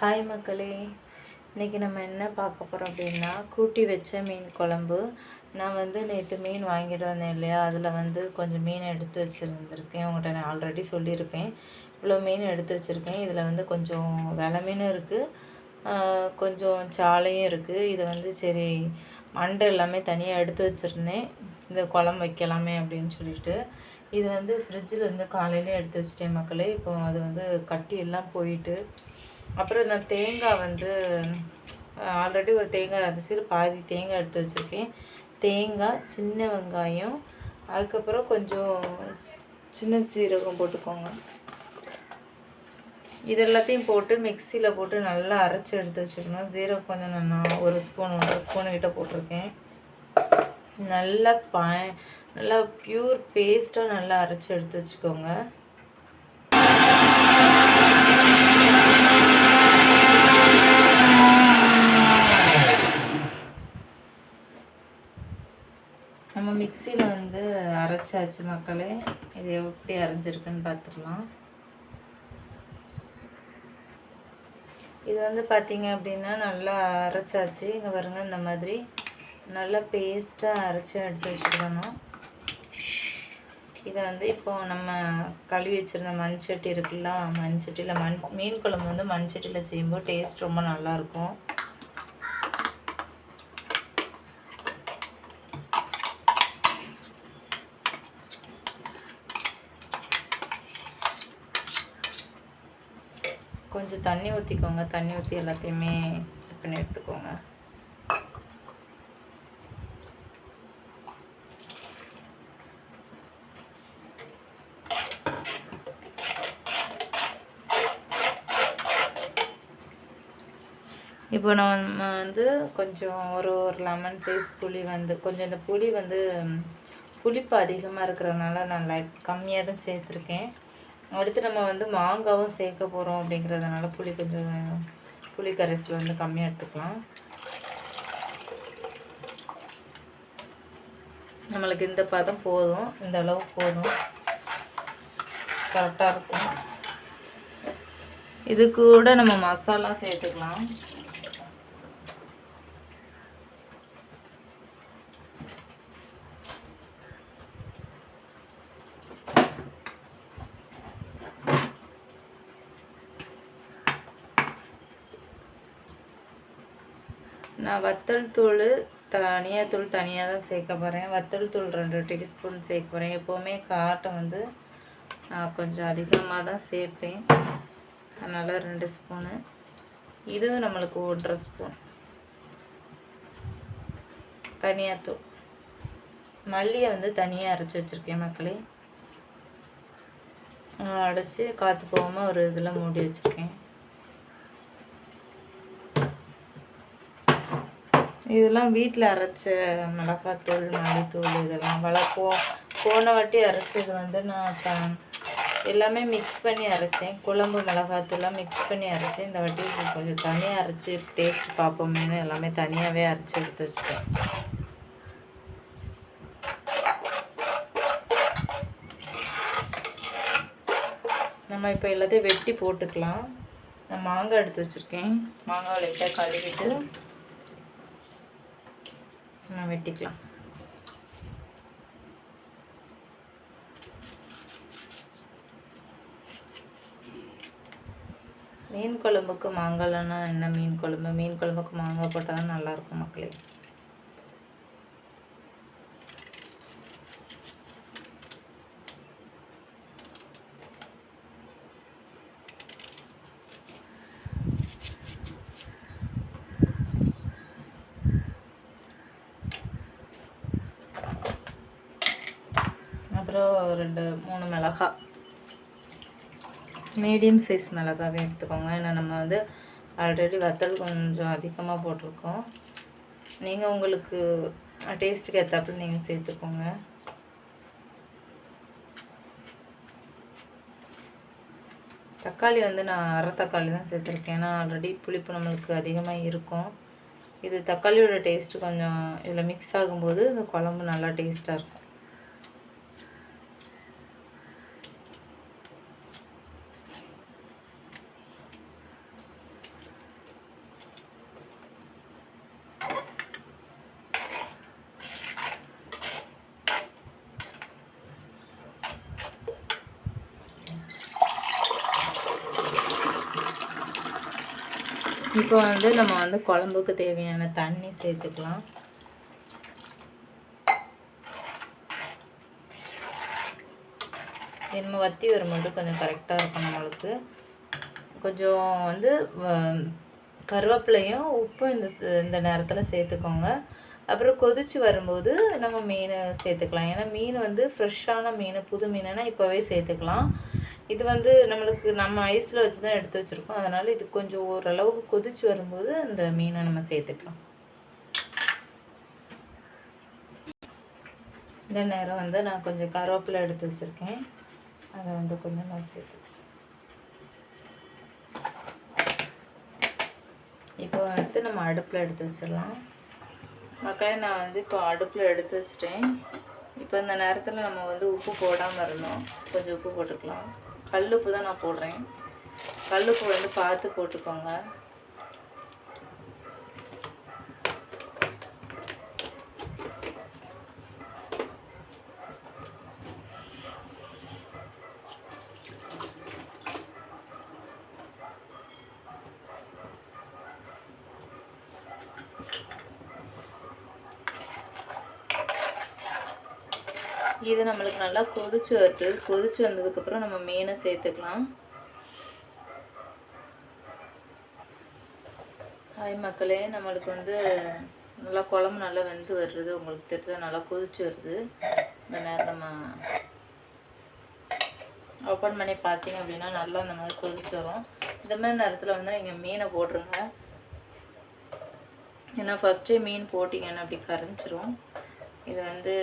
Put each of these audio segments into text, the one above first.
Hi மக்களே, இன்றைக்கி நம்ம என்ன பார்க்க போகிறோம் அப்படின்னா, கூட்டி வச்ச மீன் குழம்பு. நான் நேற்று மீன் வாங்கிட்டு வந்தேன் இல்லையா, அதில் கொஞ்சம் மீன் எடுத்து வச்சுருந்துருக்கேன். உங்கள்கிட்ட நான் ஆல்ரெடி சொல்லியிருப்பேன். இவ்வளோ மீன் எடுத்து வச்சுருக்கேன். இதில் கொஞ்சம் வெலை மீனும் இருக்குது, கொஞ்சம் சாலையும் இருக்குது. இது சரி மண்டை எல்லாமே தனியாக எடுத்து வச்சுருந்தேன், இந்த குழம்பு வைக்கலாமே அப்படின்னு சொல்லிட்டு. இது ஃப்ரிட்ஜில் காலையிலே எடுத்து வச்சுட்டேன் மக்களே. இப்போ அது கட்டி எல்லாம் போயிட்டு, அப்புறம் நான் தேங்காய் ஆல்ரெடி ஒரு தேங்காய் அரிசியில் பாதி தேங்காய் எடுத்து வச்சுருக்கேன். தேங்காய், சின்ன வெங்காயம், அதுக்கப்புறம் கொஞ்சம் சின்ன சீரகம் போட்டுக்கோங்க. இது எல்லாத்தையும் போட்டு மிக்சியில் போட்டு நல்லா அரைச்சி எடுத்து வச்சுக்கணும். சீரகம் கொஞ்சம் நான் 1 ஸ்பூன் 1.5 ஸ்பூன் கிட்ட போட்டிருக்கேன். நல்லா ப்யூர் பேஸ்ட்டாக நல்லா அரைச்சி எடுத்து வச்சுக்கோங்க. நம்ம மிக்சியில் அரைச்சாச்சு மக்களே. இது எப்படி அரைஞ்சிருக்குன்னு பார்த்துடலாம். இது பார்த்தீங்க அப்படின்னா நல்லா அரைச்சாச்சு. இங்கே பாருங்க, இந்த மாதிரி நல்லா பேஸ்ட்டாக அரைச்சி எடுத்து வச்சுக்கணும். இதை இப்போ நம்ம கழுவி வச்சுருந்த மண் சட்டி இருக்குல்ல, மண் சட்டியில் மீன் குழம்பு மண் சட்டியில் செய்யும்போது டேஸ்ட் ரொம்ப நல்லாயிருக்கும். கொஞ்சம் தண்ணி ஊற்றிக்கோங்க. தண்ணி ஊற்றி எல்லாத்தையுமே இது பண்ணி எடுத்துக்கோங்க. இப்போ நம்ம கொஞ்சம் ஒரு லெமன் சைஸ் புளி கொஞ்சம் இந்த புளி புளிப்பு அதிகமாக இருக்கிறதுனால நான் கம்மியாக தான் சேர்த்துருக்கேன். அடுத்து நம்ம மாங்காவும் சேர்க்க போகிறோம் அப்படிங்கிறதுனால புளி கரைசல் கம்மியாக எடுத்துக்கலாம். நம்மளுக்கு இந்த பதம் போதும், இந்த அளவு போதும், கரெக்டாக இருக்கும். இது கூட நம்ம மசாலா சேர்த்துக்கலாம். நான் வத்தல் தூள் தனியாக தான் சேர்க்க போகிறேன். வத்தல் தூள் 2 டீஸ்பூன் சேர்க்க போகிறேன். எப்போவுமே காட்டம் நான் கொஞ்சம் அதிகமாக தான் சேர்ப்பேன், அதனால் 2 ஸ்பூனு. இது நம்மளுக்கு 1.5 ஸ்பூன் தனியாத்தூள். மல்லியை தனியாக அரைச்சி வச்சுருக்கேன் மக்களே. அடைச்சி காற்று போகாமல் ஒரு இதில் மூடி வச்சுருக்கேன். இதெல்லாம் வீட்டில் அரைச்ச மிளகாத்தூள், மல்லித்தூள், இதெல்லாம் போன வாட்டி அரைச்சது நான் எல்லாமே மிக்ஸ் பண்ணி அரைச்சேன். குழம்பு மிளகாத்தூள்லாம் மிக்ஸ் பண்ணி அரைச்சேன். இந்த வாட்டி கொஞ்சம் தனியாக அரைச்சி டேஸ்ட் பார்ப்போமேனு எல்லாமே தனியாகவே அரைச்சி எடுத்து வச்சுட்டேன். நம்ம இப்போ எல்லாத்தையும் வெட்டி போட்டுக்கலாம். நான் மாங்காய் எடுத்து வச்சுருக்கேன். மாங்காய் லைட்டாக கழுவிட்டு நான் வெட்டிக்கலாம். மீன் குழம்புக்கு மாங்காய்னா என்ன, மீன் குழம்புக்கு மாங்காய் போட்டால் தான் நல்லாயிருக்கும் மக்களே. அப்புறம் 2-3 மிளகாய், மீடியம் சைஸ் மிளகாவே எடுத்துக்கோங்க. ஏன்னா நம்ம ஆல்ரெடி வத்தல் கொஞ்சம் அதிகமாக போட்டிருக்கோம். நீங்கள் உங்களுக்கு டேஸ்ட்டுக்கு ஏற்றாப்புல நீங்கள் சேர்த்துக்கோங்க. தக்காளி நான் அரை தக்காளி தான் சேர்த்துருக்கேன். ஏன்னா ஆல்ரெடி புளிப்பு நம்மளுக்கு அதிகமாக இருக்கும். இது தக்காளியோட டேஸ்ட்டு கொஞ்சம் இதில் மிக்ஸ் ஆகும்போது இந்த குழம்பு நல்லா டேஸ்ட்டாக இருக்கும். இப்போ வந்து நம்ம வந்து குழம்புக்கு தேவையான தண்ணி சேர்த்துக்கலாம். நம்ம வற்றி வரும்போது கொஞ்சம் கரெக்டாக இருக்கும் நம்மளுக்கு. கொஞ்சம் வந்து கருவேப்பிலையும் உப்பும் இந்த நேரத்தில் சேர்த்துக்கோங்க. அப்புறம் கொதித்து வரும்போது நம்ம மீன் சேர்த்துக்கலாம். ஏன்னா மீன் வந்து ஃப்ரெஷ்ஷான மீன், புது மீனுன்னா இப்போவே சேர்த்துக்கலாம். இது வந்து நம்மளுக்கு நம்ம ஐஸில் வச்சு தான் எடுத்து வச்சுருக்கோம். அதனால் இது கொஞ்சம் ஓரளவுக்கு கொதித்து வரும்போது இந்த மீனை நம்ம சேர்த்துக்கலாம். இந்த நேரம் வந்து நான் கொஞ்சம் கருவேப்பிலை எடுத்து வச்சுருக்கேன், அதை வந்து கொஞ்சம் நான் சேர்த்துக்கலாம். இப்போ எடுத்து நம்ம அடுப்பில் எடுத்து வச்சிடலாம். மக்களே, நான் வந்து இப்போ அடுப்பில் எடுத்து வச்சுட்டேன். இப்போ இந்த நேரத்தில் நம்ம வந்து உப்பு போடாமல் இருந்தோம், கொஞ்சம் உப்பு போட்டுக்கலாம். கல் உப்பு தான் நான் போடுறேன். கல் உப்பு வந்து பார்த்து போட்டுக்கோங்க. இது நம்மளுக்கு நல்லா கொதிச்சு வருது. கொதிச்சு வந்ததுக்கப்புறம் நம்ம மீனை சேர்த்துக்கலாம். ஹாய் மக்களே, நம்மளுக்கு வந்து நல்லா குழம்பு நல்லா வெந்து வருது. உங்களுக்கு தெரியுது, நல்லா கொதிச்சு வருது. இந்த நேரம் நம்ம ஓப்பன் பண்ணி பார்த்தீங்க அப்படின்னா நல்லா இந்த மாதிரி கொதிச்சு வரும். இந்த மாதிரி நேரத்தில் வந்து நீங்கள் மீனை போட்டுருங்க. ஏன்னா ஃபஸ்ட்டே மீன் போட்டிங்கன்னா அப்படி கரைஞ்சிரும். இது வந்து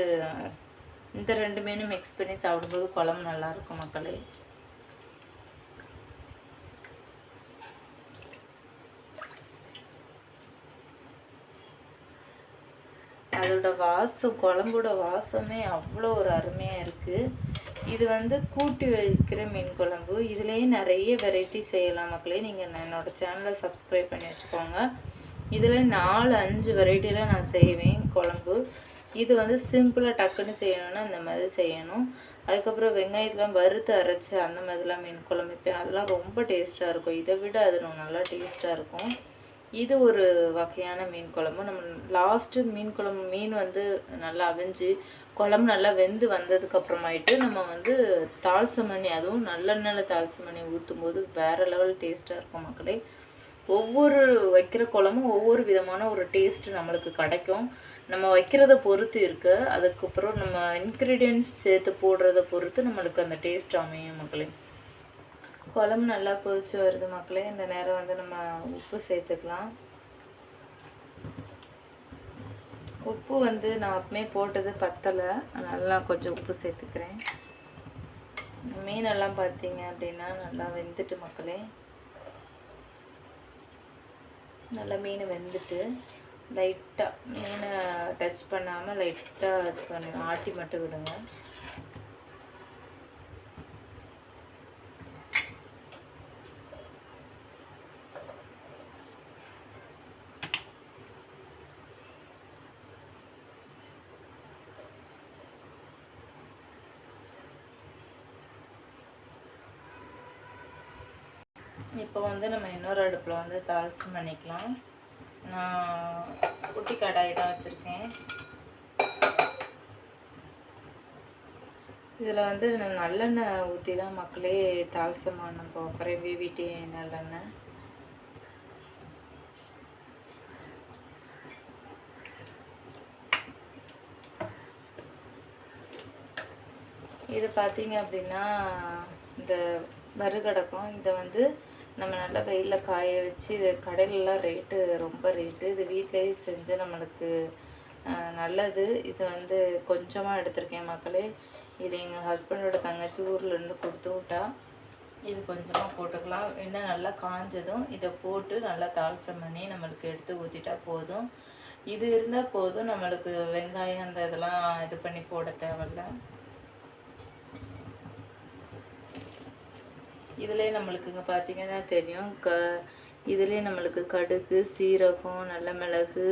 இந்த 2 மீனும் மிக்ஸ் பண்ணி சாப்பிடும்போது குழம்பு நல்லாயிருக்கும் மக்களே. அதோட வாசம், குழம்போட வாசமே அவ்வளோ ஒரு அருமையாக இருக்குது. இது வந்து கூட்டி வைக்கிற மீன் குழம்பு. இதுலேயே நிறைய வெரைட்டி செய்யலாம் மக்களே. நீங்கள் என்னோடய சேனலை சப்ஸ்கிரைப் பண்ணி வச்சுக்கோங்க. இதில் 4-5 வெரைட்டியில் நான் செய்வேன் குழம்பு. இது வந்து சிம்பிளாக டக்குன்னு செய்யணும்னா இந்த மாதிரி செய்யணும். அதுக்கப்புறம் வெங்காயத்தெலாம் வறுத்து அரைச்சி அந்த மாதிரிலாம் மீன் குழம்பு வைப்பேன். அதெல்லாம் ரொம்ப டேஸ்ட்டாக இருக்கும். இதை விட அது நல்லா டேஸ்ட்டாக இருக்கும். இது ஒரு வகையான மீன் குழம்பு. நம்ம லாஸ்ட்டு மீன் குழம்பு, மீன் வந்து நல்லா அவிஞ்சு குழம்பு நல்லா வெந்து வந்ததுக்கப்புறமாயிட்டு நம்ம வந்து தால்சமணி, அதுவும் நல்லெண்ணெயில் தால்சமணி ஊற்றும் போது வேறு லெவல் டேஸ்ட்டாக இருக்கும் மக்களே. ஒவ்வொரு வைக்கிற குழம்பும் ஒவ்வொரு விதமான ஒரு டேஸ்ட்டு நம்மளுக்கு கிடைக்கும். நம்ம வைக்கிறத பொறுத்து இருக்குது. அதுக்கப்புறம் நம்ம இன்க்ரீடியன்ட்ஸ் சேர்த்து போடுறத பொறுத்து நம்மளுக்கு அந்த டேஸ்ட் அமையும் மக்களே. குழம்பு நல்லா கொதிச்சு வருது மக்களே. இந்த நேரம் வந்து நம்ம உப்பு சேர்த்துக்கலாம். உப்பு வந்து நான் அப்பமே போட்டது பத்தலை, அதனால நான் கொஞ்சம் உப்பு சேர்த்துக்கிறேன். மீனெல்லாம் பார்த்தீங்க அப்படின்னா நல்லா வெந்துட்டு மக்களே. நல்லா மீன் வெந்துட்டு லைட்டாக மீனை டச் பண்ணாமல் லைட்டாக இது பண்ணி ஆட்டி மட்டும் விடுங்க. இப்போ வந்து நம்ம இன்னொரு அடுப்பில் வந்து தாளிசம் பண்ணிக்கலாம். நான் குட்டி கடாய் தான் வச்சுருக்கேன். இதில் வந்து நான் நல்லெண்ணெய் ஊற்றி தான் மக்களே தாளிசமாக நம்ம அப்புறம் விவிடி நல்லெண்ணெய். இது பார்த்தீங்க அப்படின்னா இந்த வறுகடக்கம். இதை வந்து நம்ம நல்லா வெயிலில் காய வச்சு, இது கடையிலலாம் ரொம்ப ரேட்டு. இது வீட்டிலேயே செஞ்சு நம்மளுக்கு நல்லது. இது வந்து கொஞ்சமாக எடுத்திருக்கேன் மக்களே. இது எங்கள் ஹஸ்பண்டோட தங்கச்சி ஊர்லேருந்து கொடுத்து விட்டா. இது கொஞ்சமாக போட்டுக்கலாம். எண்ணெய் நல்லா காஞ்சதும் இதை போட்டு நல்லா தாளிசம் பண்ணி நம்மளுக்கு எடுத்து ஊற்றிட்டா போதும். இது இருந்தால் போதும், நம்மளுக்கு வெங்காயம் அந்த இதெல்லாம் இது பண்ணி போட தேவையில்ல. இதிலே நம்மளுக்கு இங்கே பார்த்தீங்கன்னா தெரியும், இதிலே நம்மளுக்கு கடுகு, சீரகம், நல்ல மிளகு,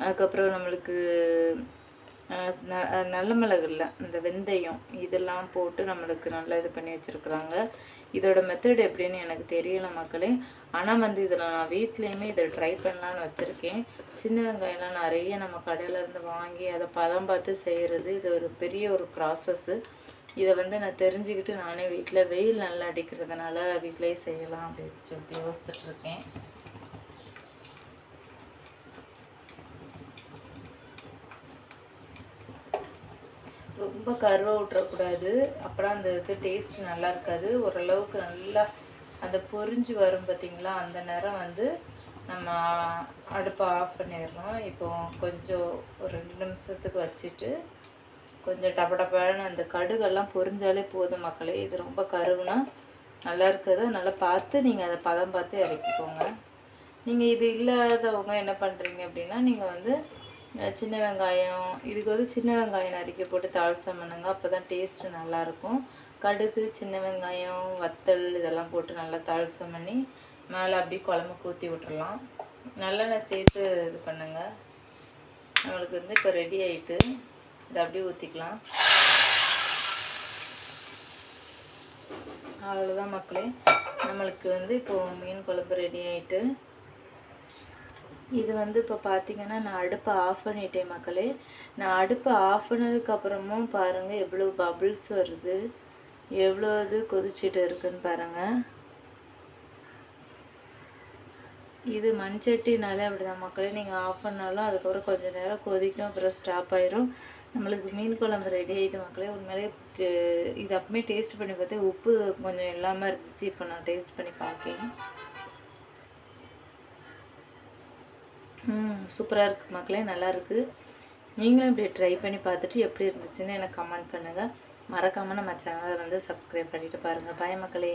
அதுக்கப்புறம் நம்மளுக்கு நல்ல மிளகு இல்லை, இந்த வெந்தயம் இதெல்லாம் போட்டு நம்மளுக்கு நல்லா இது பண்ணி வச்சுருக்குறாங்க. இதோட மெத்தட் எப்படின்னு எனக்கு தெரியல மக்களே. ஆனால் வந்து இதில் நான் வீட்லேயுமே இதை ட்ரை பண்ணலான்னு வச்சுருக்கேன். சின்ன வெங்காயம்லாம் நிறைய நம்ம கடையிலேருந்து வாங்கி அதை பதம் பார்த்து செய்கிறது இது ஒரு பெரிய ஒரு ப்ராசஸ்ஸு. இதை வந்து நான் தெரிஞ்சுக்கிட்டு நானே வீட்டில் வெயில் நல்லா அடிக்கிறதுனால வீட்டிலேயே செய்யலாம் அப்படின்னு சொல்லிட்டு யோசிச்சுட்ருக்கேன். ரொம்ப கருவை விட்டுறக்கூடாது, அப்புறம் அந்த இது டேஸ்ட் நல்லா இருக்காது. ஓரளவுக்கு நல்லா அந்த பொரிஞ்சு வரும் பார்த்திங்களா, அந்த நேரம் வந்து நம்ம அடுப்பை ஆஃப் பண்ணிடணும். இப்போ கொஞ்சம் ஒரு 2 நிமிஷத்துக்கு வச்சுட்டு கொஞ்சம் டப்படப்பான்னு அந்த கடுகெல்லாம் பொரிஞ்சாலே போதும் மக்களே. இது ரொம்ப கருவுனா நல்லா இருக்குது, நல்லா பார்த்து நீங்கள் அதை பதம் பார்த்து இறக்கிக்கோங்க. நீங்கள் இது இல்லாதவங்க என்ன பண்ணுறீங்க அப்படின்னா, நீங்கள் வந்து சின்ன வெங்காயம் இதுக்கு வந்து சின்ன வெங்காயம் நறுக்கி போட்டு தாளிசம் பண்ணுங்க, அப்போ தான் டேஸ்ட்டு நல்லாயிருக்கும். கடுகு, சின்ன வெங்காயம், வத்தல் இதெல்லாம் போட்டு நல்லா தாளிசம் பண்ணி மேலே அப்படியே குழம்புக்கு ஊற்றி விட்டுறலாம். நல்லெண்ணெய் சேர்த்து இது பண்ணுங்கள். நம்மளுக்கு வந்து இப்போ ரெடி ஆகிட்டு இதை அப்படியே ஊற்றிக்கலாம். அவ்வளோதான் மக்களே, நம்மளுக்கு வந்து இப்போது மீன் குழம்பு ரெடி ஆகிட்டு. இது வந்து இப்போ பார்த்திங்கன்னா நான் அடுப்பை ஆஃப் பண்ணிட்டேன் மக்களே. நான் அடுப்பை ஆஃப் பண்ணதுக்கப்புறமும் பாருங்கள் எவ்வளோ பபிள்ஸ் வருது, எவ்வளோ இது கொதிச்சுட்டு இருக்குன்னு பாருங்கள். இது மண்சட்டினாலே அப்படி தான் மக்களே. நீங்கள் ஆஃப் பண்ணாலும் அதுக்கப்புறம் கொஞ்சம் நேரம் கொதிக்கும், அப்புறம் ஸ்டாப் ஆயிரும். நம்மளுக்கு மீன் குழம்பு ரெடி ஆகிட்டு மக்களே. உண்மையிலே இது அப்பமே டேஸ்ட் பண்ணி பார்த்தேன், உப்பு கொஞ்சம் இல்லாமல் இருந்துச்சு. இப்போ நான் டேஸ்ட் பண்ணி பார்க்கேன். சூப்பராக இருக்குது மக்களே, நல்லா இருக்குது. நீங்களும் இப்படி ட்ரை பண்ணி பார்த்துட்டு எப்படி இருந்துச்சுன்னு எனக்கு கமெண்ட் பண்ணுங்கள். மறக்காமல் நம்ம சேனலை வந்து சப்ஸ்கிரைப் பண்ணிவிட்டு பாருங்கள். பாய் மக்களே.